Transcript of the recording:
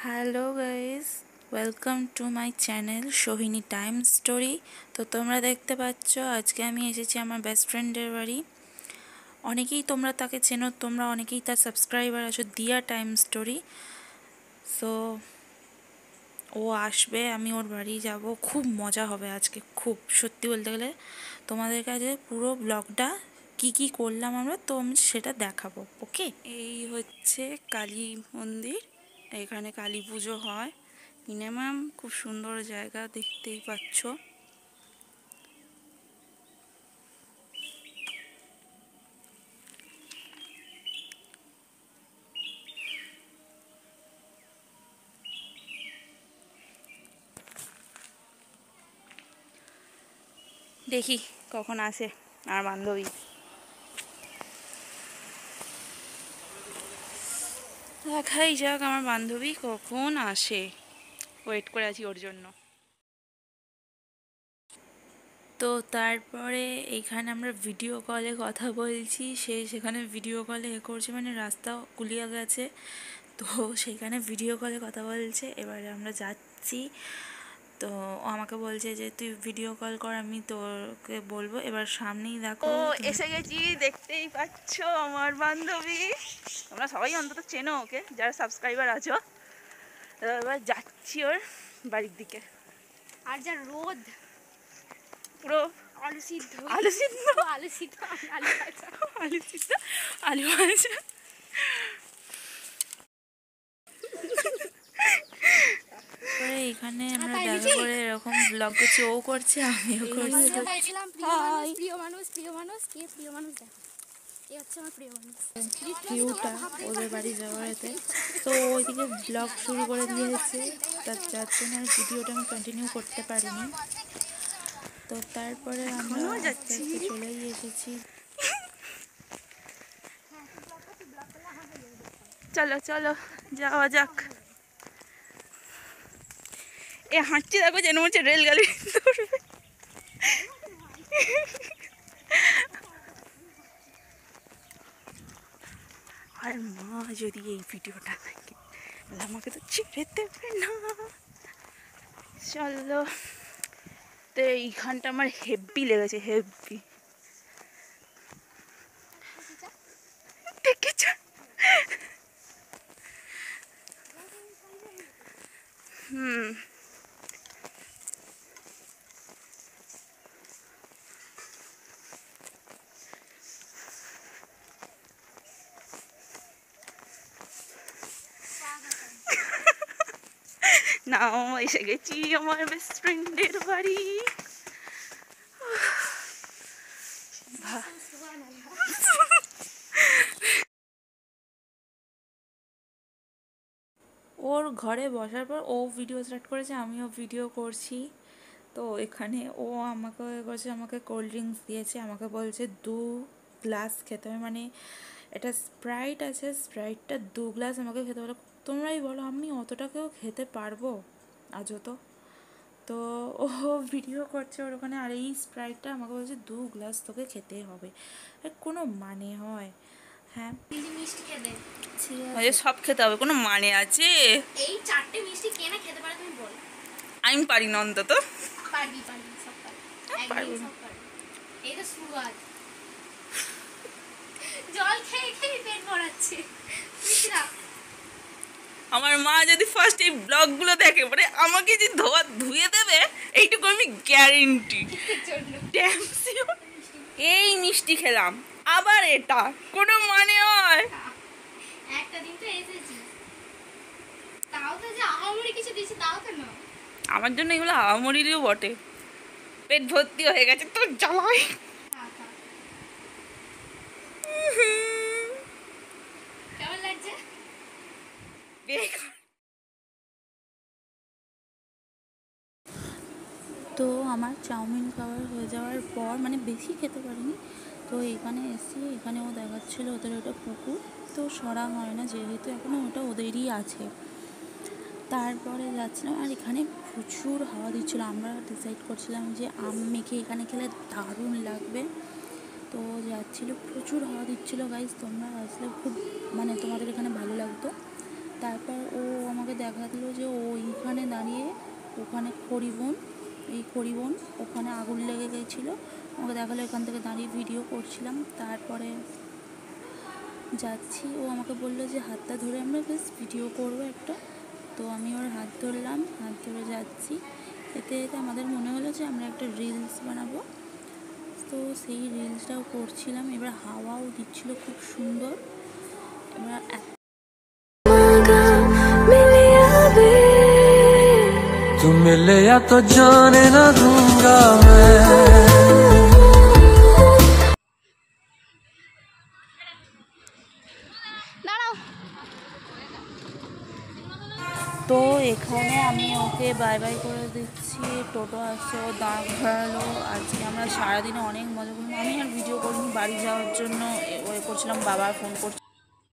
Hello guys, welcome to my channel Sohini time story. তো তোমরা দেখতে পাচ্ছ আজকে আমি এসেছি আমার বেস্ট ফ্রেন্ডের বাড়ি। অনেকেই তোমরা তাকে চেনো, তোমরা অনেকেই তার সাবস্ক্রাইবার আছো, দিয়া টাইম স্টোরি। সো ও আসবে, আমি ওর বাড়ি যাব, খুব মজা হবে আজকে, খুব সত্যি বলতে গেলে তোমাদের কাছে পুরো ব্লগটা কি কি করলাম আমরা তো আমি সেটা দেখাবো। ওকে, এই হচ্ছে কালী মন্দির, এখানে কালী পুজো হয় মিনিমাম। খুব সুন্দর জায়গা, দেখতেই পাচ্ছ। দেখি কখন আসে আমার বান্ধবী। দেখাই যাক আমার বান্ধবী কখন আসে, ওয়েট করে আছি ওর জন্য। তো তারপরে এখানে আমরা ভিডিও কলে কথা বলছি, সে সেখানে ভিডিও কলে করছে, মানে রাস্তা কুলিয়ে গেছে তো সেখানে ভিডিও কলে কথা বলছে। এবারে আমরা যাচ্ছি, তো ও আমাকে বলছে যে তুই ভিডিও কল কর, আমি তোকে বলবো। এবার সামনেই দেখো, ও এসে গেছি, দেখতেই পাচ্ছ আমার বান্ধবী। তোমরা সবাই অন্তত চেনো ওকে, যারা সাবস্ক্রাইবার আছো। এবার যাচ্ছি ওর বাড়ির দিকে। আর যা রোদ, পুরো আলু সিদ্ধ আলু সিদ্ধ আলু সিদ্ধ আলু ভাজা, আলু সিদ্ধ আলু ভাজা। এখানে আমরা দেখা করে এরকম ব্লগ করছি, ও করছে আমিও করছি। প্রিয় মানুষ প্রিয় মানুষ দেখো, এই হচ্ছে আমার প্রিয় মানুষ। ভিউটা ওদের বাড়ি যাওয়ার এতে, তো ওইদিকে ব্লগ শুরু করে দিয়েছে, যার জন্য আর ভিডিওটা আমি কন্টিনিউ করতে পারিনি। তো তারপরে আমরা আস্তে আস্তে চলেই এসেছি। চলো চলো যাওয়া যাক। এ হাঁটছি দেখো, যেন হচ্ছে রেলগাড়ি ধরবে। আর মা যদি এই ভিডিওটা দেখে আমাকে তো ছেড়ে দেবে না। চলো, তো এইখানটা আমার হেভি লেগেছে, হেভি। দেখেছ? হুম, নাও এসে গেছি আমার বেস্ট ফ্রেন্ডের বাড়ি। ওর ঘরে বসার পর ও ভিডিও স্টার্ট করেছে, আমিও ভিডিও করছি। তো এখানে ও আমাকে করেছে, আমাকে কোল্ড ড্রিঙ্কস দিয়েছে, আমাকে বলছে 2 গ্লাস খেতে হবে, মানে এটা স্প্রাইট আছে, স্প্রাইটটা 2 গ্লাস আমাকে খেতে বলে। তোমরাই বলো আমি অতটাকেও খেতে পারবো আজও তো। তো ও ভিডিও করছে ওর ওখানে, আর এই স্প্রাইটটা আমাকে বলছে 2 গ্লাস তোকে খেতে হবে। কোনো মানে হয়? হ্যাঁ, মিষ্টি খেতে সব খেতে হবে, কোনো মানে আছে? এই 4টে মিষ্টি কেনা খেতে পারে তুমি বল? আমি পারি না, অন্তত পারবি সব পারবি, একদিন সব পারবি। এই তো শুরু আজ, জল খেয়ে খেয়ে পেট ভরাচ্ছে। আমার মা যদি ফার্স্ট এই ব্লগগুলো দেখে পরে আমাকে যে ধুয়ে দেবে, এইটুকু আমি গ্যারেন্টি। এই মিষ্টি খেলাম, আবার এটা কোনো মানে হয়? একটা দিন তো এসেছি, তাও তো যে আহামরি কিছু দিয়েছি তাও তো না। আমার জন্য এগুলো আহামরিও বটে, পেট ভর্তি হয়ে গেছে তোর জ্বালাই। কেমন লাগছে? তো আমার চাউমিন খাওয়া হয়ে যাওয়ার পর, মানে বেশি খেতে পারিনি, তো এখানে এসে এখানে ও দেখাচ্ছিলো ওদের ওটা পুকুর, তো সরা হয় না যেহেতু এখনও ওটা ওদেরই আছে। তারপরে যাচ্ছিলাম, আর এখানে প্রচুর হাওয়া দিচ্ছিলো। আমরা ডিসাইড করছিলাম যে আম মেখে এখানে খেলে দারুণ লাগবে। তো যাচ্ছিলো, প্রচুর হাওয়া দিচ্ছিলো গাইজ, তোমরা আসলে খুব, মানে তোমাদের এখানে ভালো লাগতো। তারপর ও আমাকে আমাকে দেখালো যে ও এইখানে দাঁড়িয়ে, ওখানে খড়িবন, এই খড়িবন ওখানে আগুন লেগে গেছিলো। আমাকে দেখালো এখান থেকে দাঁড়িয়ে ভিডিও করছিলাম। তারপরে যাচ্ছি, ও আমাকে বললো যে হাতটা ধরে আমরা বেশ ভিডিও করবো একটা। তো আমি ওর হাত ধরলাম, হাত ধরে যাচ্ছি। এতে এতে আমাদের মনে হলো যে আমরা একটা রিলস বানাবো। তো সেই রিলসটাও করছিলাম। এবার হাওয়াও দিচ্ছিল খুব সুন্দর। এবার तुम मिले या तो जाने ना दूंगा मैं। তো এখানে আমি ওকে বাই বাই করে দিচ্ছি। টোটো আসছে, ও দাঁড় ঘোরালো। আজকে আমরা সারাদিনে অনেক মজা করলাম। আমি আর ভিডিও করিনি, বাড়ি যাওয়ার জন্য ওয়ে করছিলাম, বাবা ফোন করছি।